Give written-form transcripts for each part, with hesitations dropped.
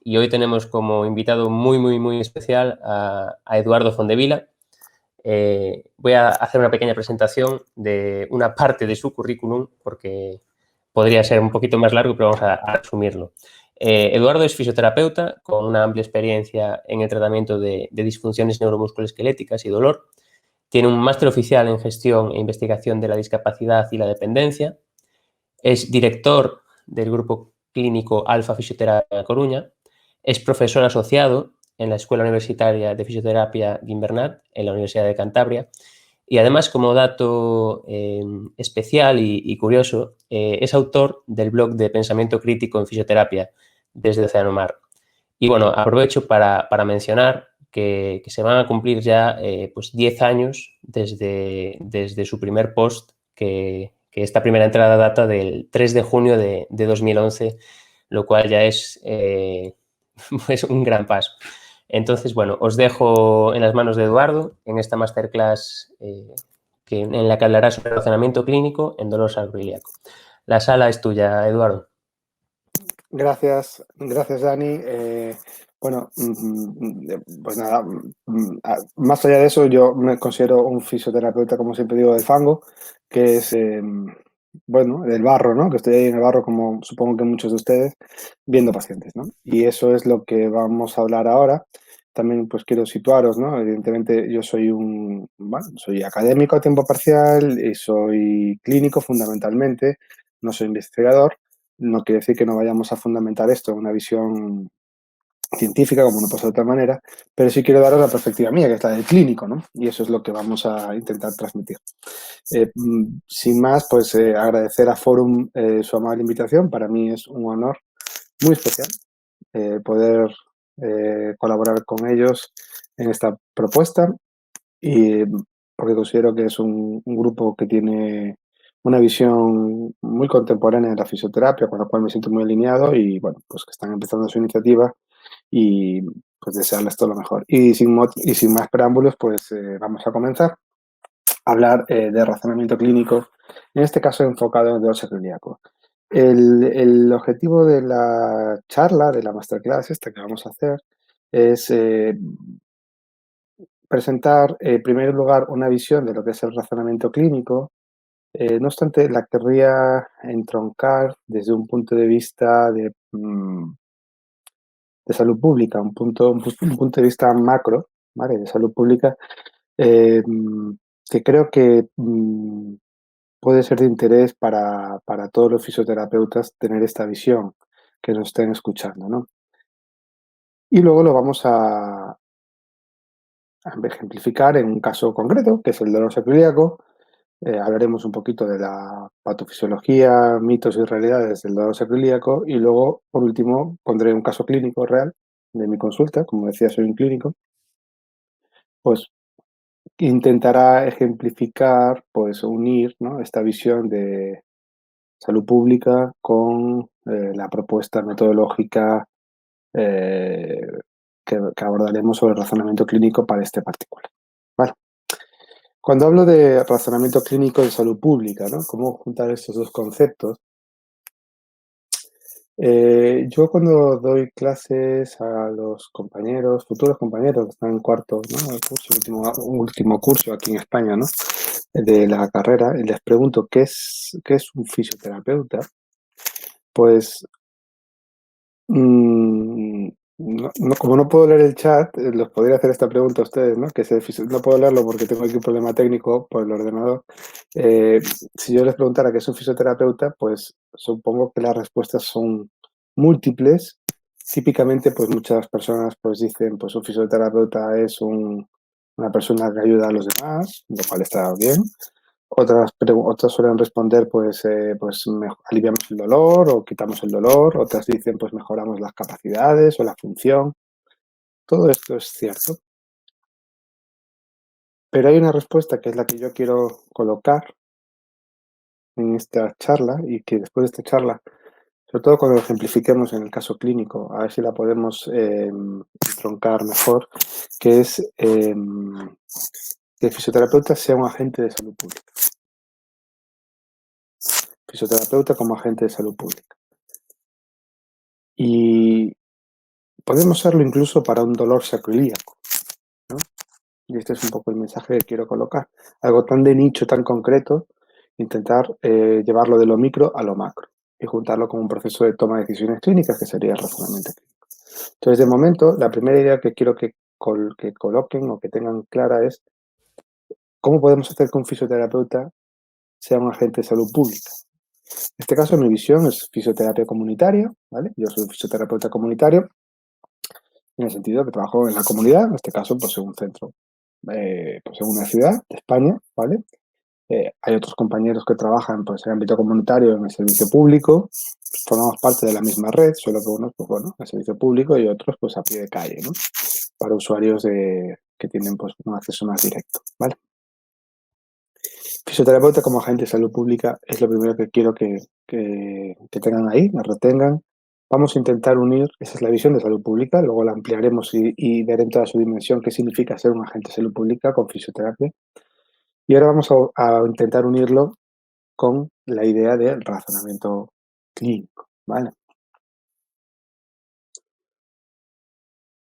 y hoy tenemos como invitado muy especial a Eduardo Fondevila. Voy a hacer una pequeña presentación de una parte de su currículum porque podría ser un poquito más largo, pero vamos a resumirlo. Eduardo es fisioterapeuta con una amplia experiencia en el tratamiento de disfunciones neuromusculoesqueléticas y dolor. Tiene un máster oficial en gestión e investigación de la discapacidad y la dependencia. Es director del grupo clínico Alfa Fisioterapia Coruña. Es profesor asociado en la Escuela Universitaria de Fisioterapia Gimbernat en la Universidad de Cantabria. Y además, como dato especial y curioso, es autor del blog de Pensamiento Crítico en Fisioterapia desde Océano Mar. Y bueno, aprovecho para mencionar que se van a cumplir ya pues 10 años desde su primer post, que esta primera entrada data del 3 de junio de 2011, lo cual ya es pues un gran paso. Entonces, bueno, os dejo en las manos de Eduardo en esta masterclass en la que hablará sobre razonamiento clínico en dolor sacroiliaco. La sala es tuya, Eduardo. Gracias, Dani. Bueno, pues nada, más allá de eso, yo me considero un fisioterapeuta, como siempre digo, del fango, que es, bueno, del barro, ¿no? Que estoy ahí en el barro, como supongo que muchos de ustedes, viendo pacientes, ¿no? Y eso es lo que vamos a hablar ahora. También, pues quiero situaros, ¿no? Evidentemente, yo soy soy académico a tiempo parcial y soy clínico fundamentalmente, no soy investigador. No quiere decir que no vayamos a fundamentar esto en una visión científica, como no puede ser de otra manera, pero sí quiero daros la perspectiva mía, que es la del clínico, ¿no? Y eso es lo que vamos a intentar transmitir. Sin más, pues agradecer a Forum su amable invitación. Para mí es un honor muy especial poder colaborar con ellos en esta propuesta, y porque considero que es un grupo que tiene una visión muy contemporánea de la fisioterapia, con la cual me siento muy alineado, y bueno, pues que están empezando su iniciativa y pues desearles todo lo mejor. Y sin más preámbulos, pues vamos a comenzar a hablar de razonamiento clínico, en este caso enfocado en el dolor sacroiliaco. El objetivo de la charla, de la masterclass esta que vamos a hacer, es presentar, en primer lugar, una visión de lo que es el razonamiento clínico. No obstante, la querría entroncar desde un punto de vista de salud pública, un punto de vista macro, ¿vale? De salud pública, eh, que creo que puede ser de interés para todos los fisioterapeutas tener esta visión, que nos estén escuchando, ¿no? Y luego lo vamos a ejemplificar en un caso concreto, que es el dolor sacroiliaco. Hablaremos un poquito de la patofisiología, mitos y realidades del dolor sacroiliaco, y luego, por último, pondré un caso clínico real de mi consulta. Como decía, soy un clínico, pues intentará ejemplificar, pues unir, ¿no?, esta visión de salud pública con la propuesta metodológica eh, que abordaremos sobre el razonamiento clínico para este particular. Vale. Cuando hablo de razonamiento clínico de salud pública, ¿no?, ¿cómo juntar estos dos conceptos? Yo cuando doy clases a los compañeros, futuros compañeros que están en cuarto, ¿no?, último curso aquí en España, ¿no?, de la carrera, y les pregunto qué es un fisioterapeuta, pues como no puedo leer el chat, les podría hacer esta pregunta a ustedes, ¿no? No puedo leerlo porque tengo aquí un problema técnico por el ordenador. Si yo les preguntara qué es un fisioterapeuta, pues supongo que las respuestas son múltiples. Típicamente, pues muchas personas pues dicen, pues un fisioterapeuta es una persona que ayuda a los demás, lo cual está bien. Otras suelen responder, pues aliviamos el dolor o quitamos el dolor. Otras dicen, pues mejoramos las capacidades o la función. Todo esto es cierto. Pero hay una respuesta que es la que yo quiero colocar en esta charla, y que después de esta charla, sobre todo cuando lo ejemplifiquemos en el caso clínico, a ver si la podemos troncar mejor, que es que el fisioterapeuta sea un agente de salud pública. Fisioterapeuta como agente de salud pública. Y podemos serlo incluso para un dolor sacroiliaco, ¿no? Y este es un poco el mensaje que quiero colocar. Algo tan de nicho, tan concreto, intentar llevarlo de lo micro a lo macro y juntarlo con un proceso de toma de decisiones clínicas que sería el razonamiento clínico. Entonces, de momento, la primera idea que quiero que coloquen o que tengan clara es cómo podemos hacer que un fisioterapeuta sea un agente de salud pública. En este caso, mi visión es fisioterapia comunitaria, ¿vale? Yo soy fisioterapeuta comunitario en el sentido que trabajo en la comunidad, en este caso, pues en un centro, pues en una ciudad de España, ¿vale? Hay otros compañeros que trabajan pues, en el ámbito comunitario, en el servicio público. Formamos parte de la misma red, solo que unos, pues bueno, en el servicio público y otros pues a pie de calle, ¿no? Para usuarios que tienen pues un acceso más directo, ¿vale? Fisioterapeuta como agente de salud pública es lo primero que quiero que tengan ahí, me retengan. Vamos a intentar unir, esa es la visión de salud pública, luego la ampliaremos y ver en toda su dimensión qué significa ser un agente de salud pública con fisioterapia. Y ahora vamos a intentar unirlo con la idea del razonamiento clínico, ¿vale?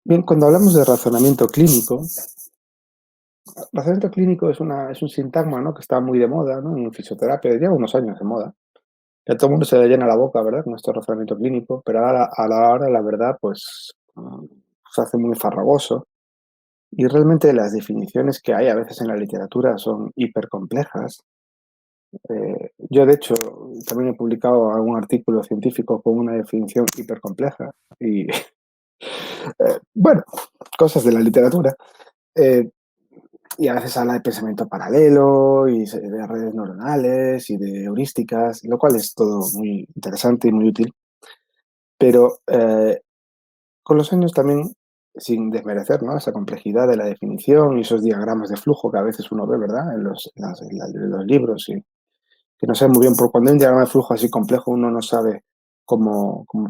Bien, cuando hablamos de razonamiento clínico es un sintagma, ¿no?, que está muy de moda, ¿no?, en fisioterapia, lleva unos años de moda. Que a todo el mundo se le llena la boca, ¿verdad?, con este razonamiento clínico, pero ahora, a la hora, la verdad, pues se hace muy farragoso. Y realmente las definiciones que hay a veces en la literatura son hipercomplejas. Yo, de hecho, también he publicado algún artículo científico con una definición hipercompleja. Y, bueno, cosas de la literatura. Eh, y a veces habla de pensamiento paralelo y de redes neuronales y de heurísticas, lo cual es todo muy interesante y muy útil. Pero con los años también, sin desmerecer, ¿no?, esa complejidad de la definición y esos diagramas de flujo que a veces uno ve, ¿verdad?, en los libros, y que no sé muy bien, porque cuando hay un diagrama de flujo así complejo uno no sabe por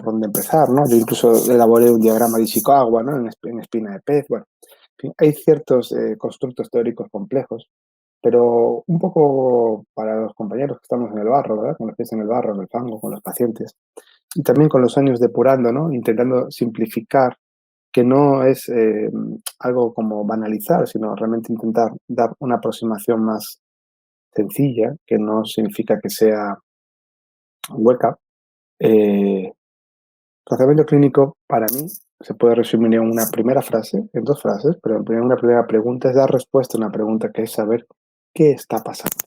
dónde empezar, ¿no? Yo incluso elaboré un diagrama de Ishikawa, ¿no?, en espina de pez. Bueno, en fin, hay ciertos constructos teóricos complejos, pero un poco para los compañeros que estamos en el barro, ¿verdad?, con los pies en el barro, en el fango, con los pacientes, y también con los años depurando, ¿no?, intentando simplificar, que no es algo como banalizar, sino realmente intentar dar una aproximación más sencilla, que no significa que sea hueca. Tratamiento clínico, para mí, se puede resumir en una primera frase, en dos frases, pero en una primera pregunta es dar respuesta a una pregunta que es saber qué está pasando,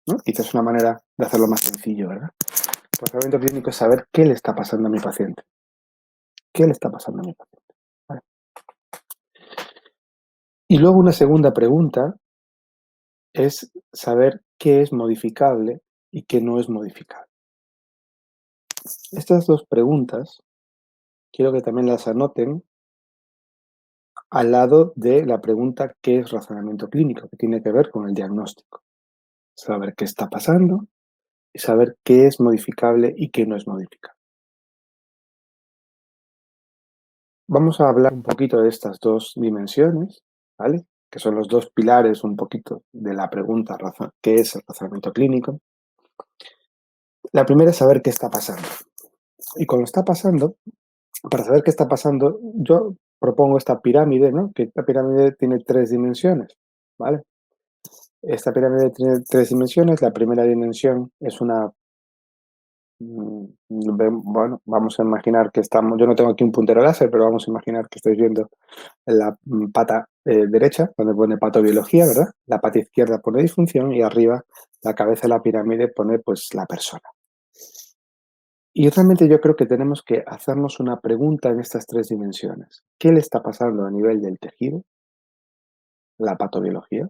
¿no? Quizás es una manera de hacerlo más sencillo, ¿verdad? El tratamiento clínico es saber qué le está pasando a mi paciente. ¿Qué le está pasando a mi paciente? ¿Vale? Y luego una segunda pregunta es saber qué es modificable y qué no es modificable. Estas dos preguntas quiero que también las anoten al lado de la pregunta ¿qué es razonamiento clínico?, que tiene que ver con el diagnóstico. Saber qué está pasando y saber qué es modificable y qué no es modificable. Vamos a hablar un poquito de estas dos dimensiones, ¿vale?, que son los dos pilares un poquito de la pregunta ¿qué es el razonamiento clínico? La primera es saber qué está pasando. Y cuando está pasando, para saber qué está pasando, yo propongo esta pirámide, ¿no?, que esta pirámide tiene tres dimensiones, ¿vale? Esta pirámide tiene tres dimensiones. La primera dimensión es una, bueno, vamos a imaginar que yo no tengo aquí un puntero láser, pero vamos a imaginar que estáis viendo la pata derecha, donde pone patobiología, ¿verdad? La pata izquierda pone disfunción y arriba la cabeza de la pirámide pone pues la persona. Y realmente yo creo que tenemos que hacernos una pregunta en estas tres dimensiones. ¿Qué le está pasando a nivel del tejido? La patobiología.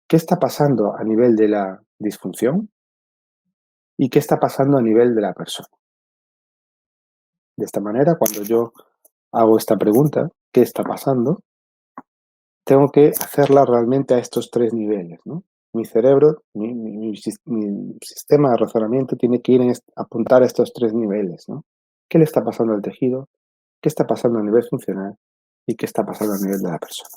¿Qué está pasando a nivel de la disfunción? ¿Y qué está pasando a nivel de la persona? De esta manera, cuando yo hago esta pregunta, ¿qué está pasando?, tengo que hacerla realmente a estos tres niveles, ¿no? Mi cerebro, mi sistema de razonamiento tiene que ir a apuntar a estos tres niveles, ¿no? ¿Qué le está pasando al tejido? ¿Qué está pasando a nivel funcional? ¿Y qué está pasando a nivel de la persona?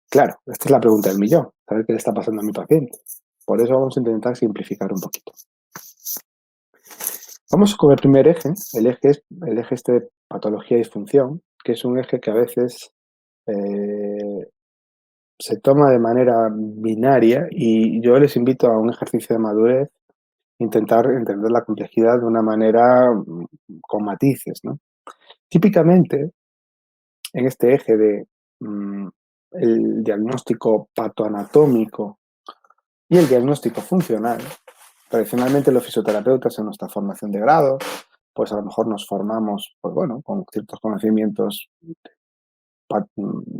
Claro, esta es la pregunta del millón, saber qué le está pasando a mi paciente. Por eso vamos a intentar simplificar un poquito. Vamos con el primer eje. El eje es el eje este de patología y disfunción, que es un eje que a veces se toma de manera binaria, y yo les invito a un ejercicio de madurez, intentar entender la complejidad de una manera con matices, ¿no? Típicamente, en este eje de el diagnóstico patoanatómico y el diagnóstico funcional, tradicionalmente los fisioterapeutas en nuestra formación de grado, pues a lo mejor nos formamos, pues bueno, con ciertos conocimientos.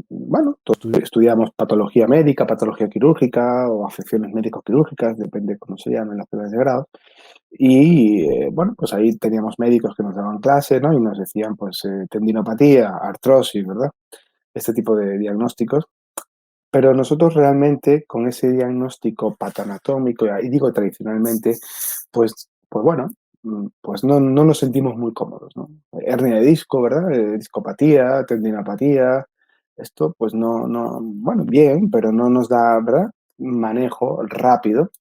Bueno, estudiamos patología médica, patología quirúrgica o afecciones médico-quirúrgicas, depende de cómo se llamen las pruebas de grado. Y bueno, pues ahí teníamos médicos que nos daban clase, ¿no? Y nos decían, pues, tendinopatía, artrosis, ¿verdad? Este tipo de diagnósticos. Pero nosotros realmente con ese diagnóstico patoanatómico, y digo tradicionalmente, pues bueno, pues no nos sentimos muy cómodos, ¿no? Hernia de disco, ¿verdad? Discopatía, tendinopatía, esto pues bueno, bien, pero no nos da, ¿verdad? Manejo rápido,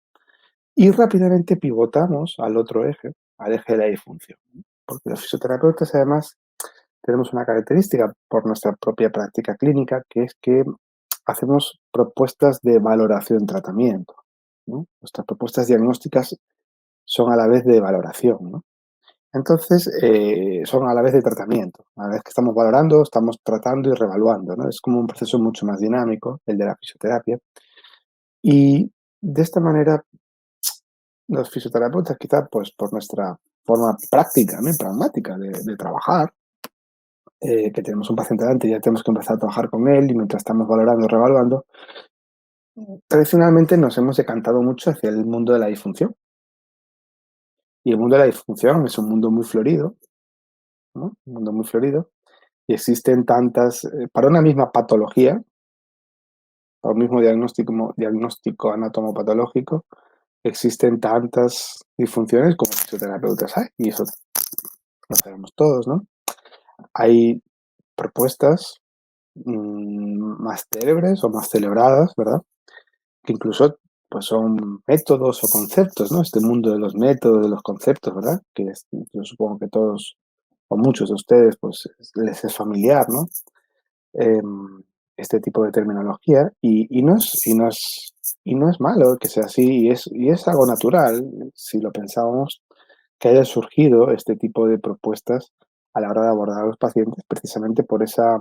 y rápidamente pivotamos al otro eje, al eje de la disfunción, ¿no? Porque los fisioterapeutas además tenemos una característica por nuestra propia práctica clínica, que es que hacemos propuestas de valoración-tratamiento, ¿no? Nuestras propuestas diagnósticas son a la vez de valoración, ¿no? Entonces, son a la vez de tratamiento. A la vez que estamos valorando, estamos tratando y reevaluando, ¿no? Es como un proceso mucho más dinámico, el de la fisioterapia. Y de esta manera, los fisioterapeutas, quizás pues por nuestra forma práctica, ¿no? Y pragmática de trabajar, que tenemos un paciente delante y ya tenemos que empezar a trabajar con él, y mientras estamos valorando y reevaluando, tradicionalmente nos hemos decantado mucho hacia el mundo de la disfunción. Y el mundo de la disfunción es un mundo muy florido, ¿no? Un mundo muy florido. Y existen tantas, para una misma patología, para un mismo diagnóstico anatomopatológico, existen tantas disfunciones como fisioterapeutas hay. Y eso lo sabemos todos, ¿no? Hay propuestas más célebres o más celebradas, ¿verdad? Que incluso pues son métodos o conceptos, ¿no? Este mundo de los métodos, de los conceptos, ¿verdad? Yo supongo que todos o muchos de ustedes pues les es familiar, ¿no? Este tipo de terminología, y no es malo que sea así, y es algo natural, si lo pensábamos, que haya surgido este tipo de propuestas a la hora de abordar a los pacientes, precisamente por esa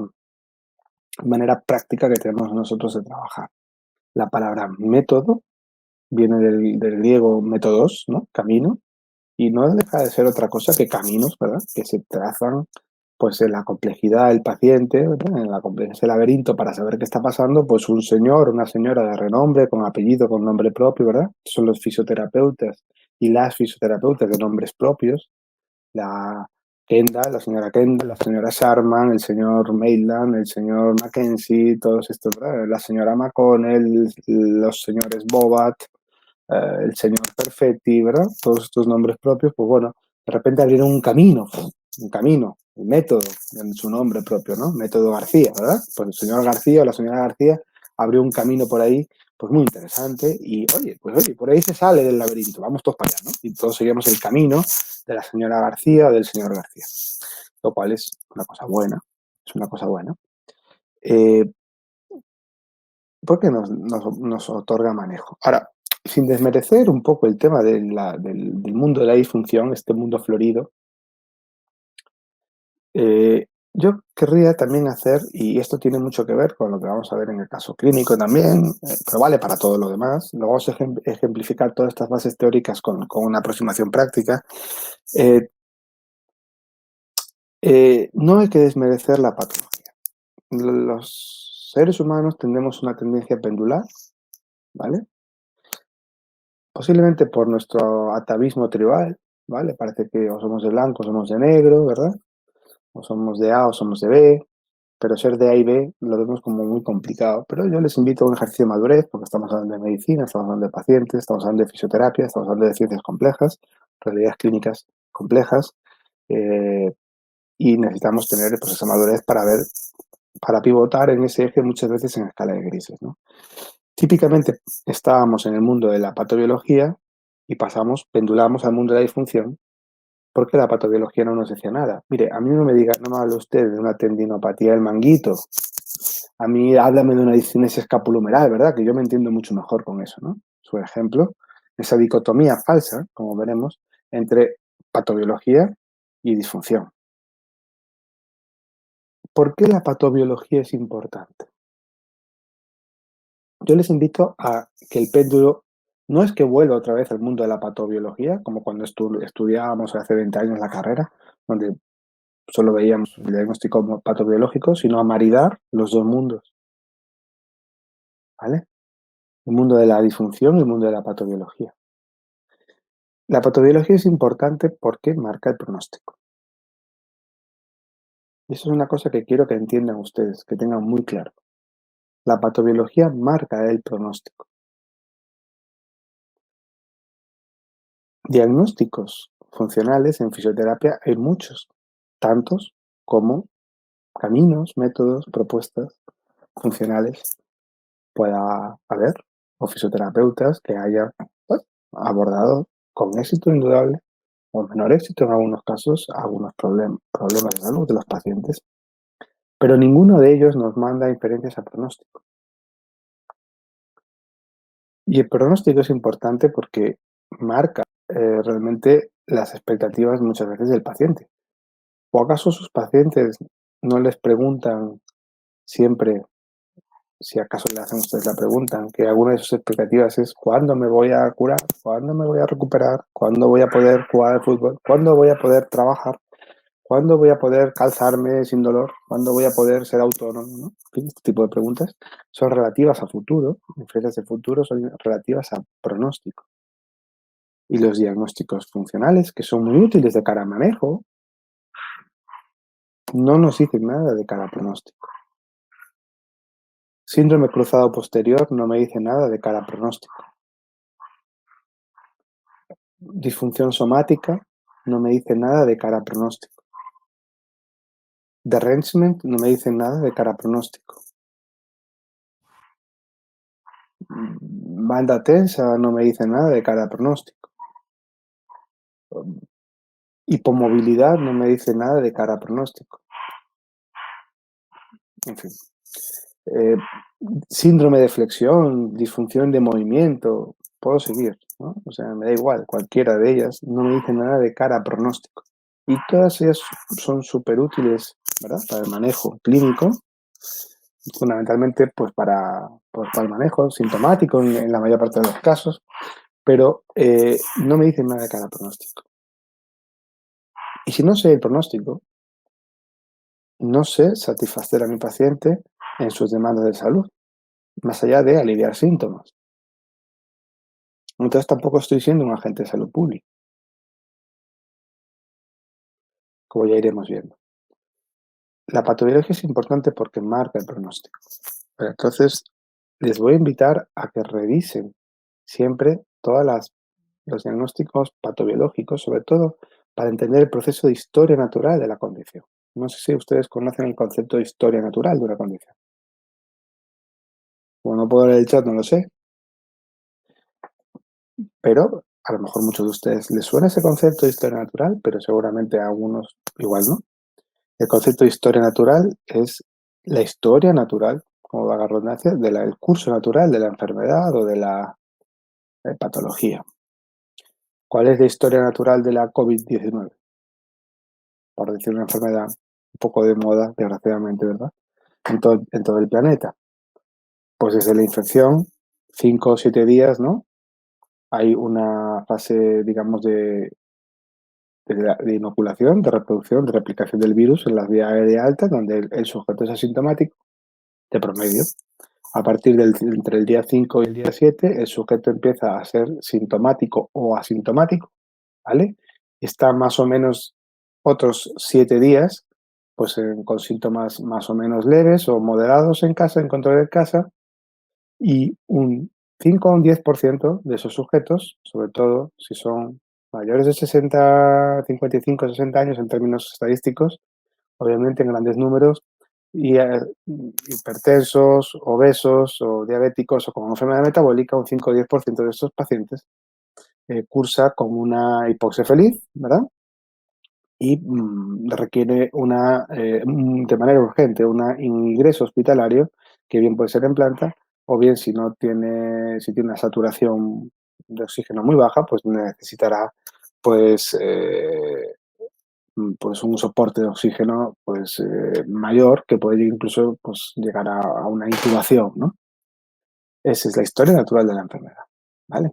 manera práctica que tenemos nosotros de trabajar. La palabra método viene del griego métodos, ¿no? Camino, y no deja de ser otra cosa que caminos, ¿verdad? Que se trazan pues en la complejidad del paciente, ¿verdad? En la complejidad del laberinto para saber qué está pasando, pues un señor, una señora de renombre, con apellido, con nombre propio, ¿verdad? Son los fisioterapeutas y las fisioterapeutas de nombres propios, la Kendall, la señora Kendall, la señora Sharman, el señor Maitland, el señor Mackenzie, todos estos, ¿verdad? La señora McConnell, los señores Bobat, el señor Perfetti, ¿verdad? Todos estos nombres propios, pues bueno, de repente abrieron un camino, un método en su nombre propio, ¿no? Método García, ¿verdad? Pues el señor García o la señora García abrió un camino por ahí, pues muy interesante, y oye, por ahí se sale del laberinto, vamos todos para allá, ¿no? Y todos seguimos el camino de la señora García o del señor García, lo cual es una cosa buena, es una cosa buena. Porque nos otorga manejo. Ahora, sin desmerecer un poco el tema del mundo de la disfunción, este mundo florido, yo querría también hacer, y esto tiene mucho que ver con lo que vamos a ver en el caso clínico también, pero vale para todo lo demás, lo vamos a ejemplificar todas estas bases teóricas con una aproximación práctica. No hay que desmerecer la patología. Los seres humanos tenemos una tendencia pendular, ¿vale? Posiblemente por nuestro atavismo tribal, ¿vale? Parece que o somos de blanco o somos de negro, ¿verdad? O somos de A o somos de B, pero ser de A y B lo vemos como muy complicado. Pero yo les invito a un ejercicio de madurez, porque estamos hablando de medicina, estamos hablando de pacientes, estamos hablando de fisioterapia, estamos hablando de ciencias complejas, realidades clínicas complejas, y necesitamos tener pues, esa madurez para ver, para pivotar en ese eje muchas veces en escala de grises, ¿no? Típicamente estábamos en el mundo de la patobiología y pendulamos al mundo de la disfunción, ¿Por qué la patobiología no nos decía nada? Mire, a mí no me diga, no me hable usted de una tendinopatía del manguito. A mí háblame de una discinesia escapulohumeral, ¿verdad? Que yo me entiendo mucho mejor con eso, ¿no? Su ejemplo, esa dicotomía falsa, como veremos, entre patobiología y disfunción. ¿Por qué la patobiología es importante? Yo les invito a que el péndulo no es que vuelva otra vez al mundo de la patobiología, como cuando estudiábamos hace 20 años la carrera, donde solo veíamos el diagnóstico patobiológico, sino a maridar los dos mundos, ¿vale? El mundo de la disfunción y el mundo de la patobiología. La patobiología es importante porque marca el pronóstico. Y eso es una cosa que quiero que entiendan ustedes, que tengan muy claro. La patobiología marca el pronóstico. Diagnósticos funcionales en fisioterapia hay muchos, tantos como caminos, métodos, propuestas funcionales pueda haber, o fisioterapeutas que hayan abordado con éxito indudable o menor éxito en algunos casos algunos problemas de salud de los pacientes, pero ninguno de ellos nos manda inferencias a pronóstico. Y el pronóstico es importante porque marca realmente las expectativas muchas veces del paciente. ¿O acaso sus pacientes no les preguntan siempre, si acaso le hacen ustedes la pregunta, que alguna de sus expectativas es cuándo me voy a curar, cuándo me voy a recuperar, cuándo voy a poder jugar al fútbol, cuándo voy a poder trabajar, cuándo voy a poder calzarme sin dolor, cuándo voy a poder ser autónomo, ¿no? En fin, este tipo de preguntas son relativas a futuro, inferencias de futuro son relativas a pronóstico. Y los diagnósticos funcionales, que son muy útiles de cara a manejo, no nos dicen nada de cara a pronóstico. Síndrome cruzado posterior no me dice nada de cara a pronóstico. Disfunción somática no me dice nada de cara a pronóstico. Derangement no me dice nada de cara a pronóstico. Banda tensa no me dice nada de cara a pronóstico. Hipomovilidad no me dice nada de cara a pronóstico. En fin. Síndrome de flexión, disfunción de movimiento, puedo seguir, ¿no? O sea, me da igual, cualquiera de ellas no me dice nada de cara a pronóstico. Y todas ellas son súper útiles, ¿verdad? Para el manejo clínico, fundamentalmente pues para el manejo sintomático en la mayor parte de los casos, pero no me dicen nada de cara a pronóstico. Y si no sé el pronóstico, no sé satisfacer a mi paciente en sus demandas de salud, más allá de aliviar síntomas. Entonces tampoco estoy siendo un agente de salud pública, como ya iremos viendo. La patología es importante porque marca el pronóstico. Pero entonces les voy a invitar a que revisen siempre todos los diagnósticos patobiológicos, sobre todo para entender el proceso de historia natural de la condición. No sé si ustedes conocen el concepto de historia natural de una condición. Como no puedo leer el chat, no lo sé, pero a lo mejor muchos de ustedes les suena ese concepto de historia natural, pero seguramente a algunos igual no. El concepto de historia natural es la historia natural, como va la redundancia, del curso natural de la enfermedad o de la patología. ¿Cuál es la historia natural de la COVID-19? Por decir una enfermedad un poco de moda, desgraciadamente, ¿verdad? En todo el planeta. Pues desde la infección, 5 o 7 días, ¿no? Hay una fase, digamos, de inoculación, de reproducción, de replicación del virus en las vías aéreas altas, donde el sujeto es asintomático, de promedio. A partir entre el día 5 y el día 7, el sujeto empieza a ser sintomático o asintomático, ¿vale? Está más o menos otros 7 días, pues con síntomas más o menos leves o moderados en casa, en control de casa, y un 5 o un 10% de esos sujetos, sobre todo si son mayores de 60, 55, 60 años en términos estadísticos, obviamente en grandes números, y hipertensos, obesos o diabéticos o con enfermedad metabólica, un 5 o 10% de estos pacientes cursa con una hipoxia feliz, ¿verdad? y requiere de manera urgente un ingreso hospitalario, que bien puede ser en planta, o bien si tiene una saturación de oxígeno muy baja, pues necesitará pues, pues un soporte de oxígeno pues, mayor, que puede incluso pues, llegar a una intubación, ¿no? Esa es la historia natural de la enfermedad, ¿vale?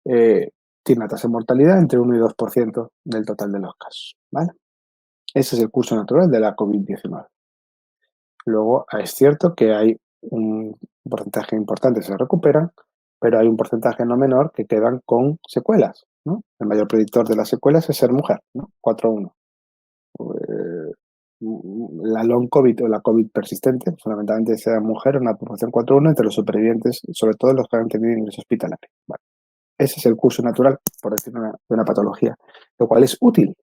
Tiene una tasa de mortalidad entre 1 y 2% del total de los casos, ¿vale? Ese es el curso natural de la COVID-19. Luego, es cierto que hay un porcentaje importante que se recuperan, pero hay un porcentaje no menor que quedan con secuelas, ¿no? El mayor predictor de las secuelas es ser mujer, ¿no? 4-1. La long COVID o la COVID persistente, fundamentalmente sea mujer, una proporción 4-1 entre los supervivientes, sobre todo los que han tenido ingreso hospitalario. Vale. Ese es el curso natural, por decir de una patología, lo cual es útil.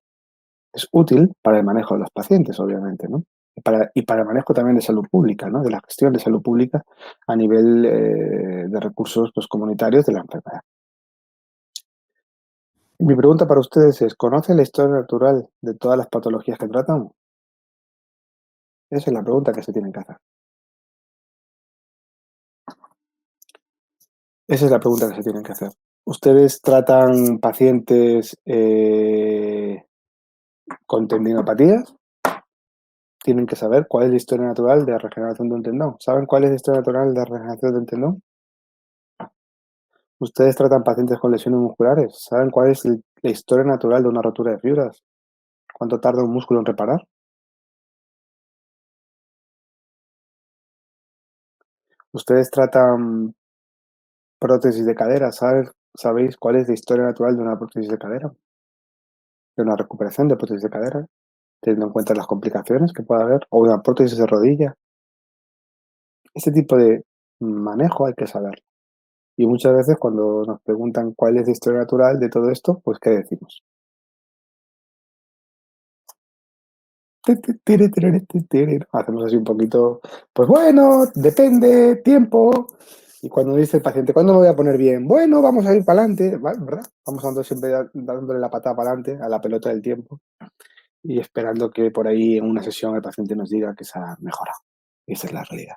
Es útil para el manejo de los pacientes, obviamente, ¿no? Y para el manejo también de salud pública, ¿no? De la gestión de salud pública a nivel de recursos pues, comunitarios de la enfermedad. Mi pregunta para ustedes es, ¿conocen la historia natural de todas las patologías que tratan? Esa es la pregunta que se tienen que hacer. Esa es la pregunta que se tienen que hacer. ¿Ustedes tratan pacientes con tendinopatías? Tienen que saber cuál es la historia natural de regeneración de un tendón. ¿Saben cuál es la historia natural de regeneración de un tendón? ¿Ustedes tratan pacientes con lesiones musculares? ¿Saben cuál es la historia natural de una rotura de fibras? ¿Cuánto tarda un músculo en reparar? ¿Ustedes tratan prótesis de cadera? ¿Sabéis cuál es la historia natural de una prótesis de cadera? De una recuperación de prótesis de cadera, teniendo en cuenta las complicaciones que pueda haber, o una prótesis de rodilla. Este tipo de manejo hay que saber. Y muchas veces cuando nos preguntan cuál es la historia natural de todo esto, pues ¿qué decimos? Hacemos así un poquito, pues bueno, depende, tiempo. Y cuando dice el paciente, ¿cuándo me voy a poner bien? Bueno, vamos a ir para adelante, ¿verdad? Vamos andando siempre dándole la patada para adelante a la pelota del tiempo y esperando que por ahí en una sesión el paciente nos diga que se ha mejorado. Y esa es la realidad.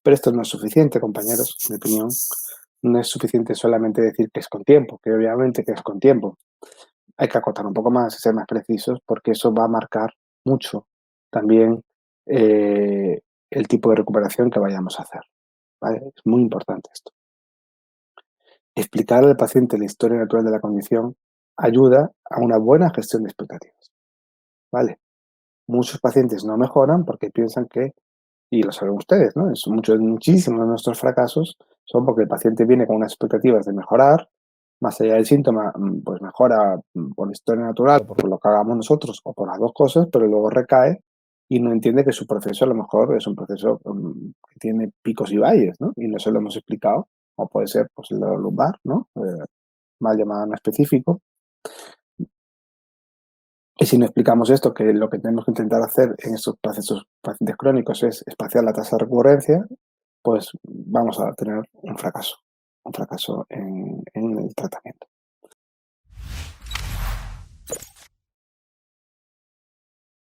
Pero esto no es suficiente, compañeros, en mi opinión. No es suficiente solamente decir que es con tiempo, que obviamente que es con tiempo. Hay que acotar un poco más y ser más precisos porque eso va a marcar mucho también el tipo de recuperación que vayamos a hacer, ¿vale? Es muy importante esto. Explicar al paciente la historia natural de la condición ayuda a una buena gestión de expectativas, ¿vale? Muchos pacientes no mejoran porque piensan que, y lo saben ustedes, ¿no? Muchísimos de nuestros fracasos son porque el paciente viene con unas expectativas de mejorar, más allá del síntoma, pues mejora por la historia natural, por lo que hagamos nosotros o por las dos cosas, pero luego recae y no entiende que su proceso a lo mejor es un proceso que tiene picos y valles, ¿no? Y no se lo hemos explicado, o puede ser pues el dolor lumbar, ¿no? Mal llamado no específico. Y si no explicamos esto, que lo que tenemos que intentar hacer en estos pacientes crónicos es espaciar la tasa de recurrencia, pues vamos a tener un fracaso en el tratamiento.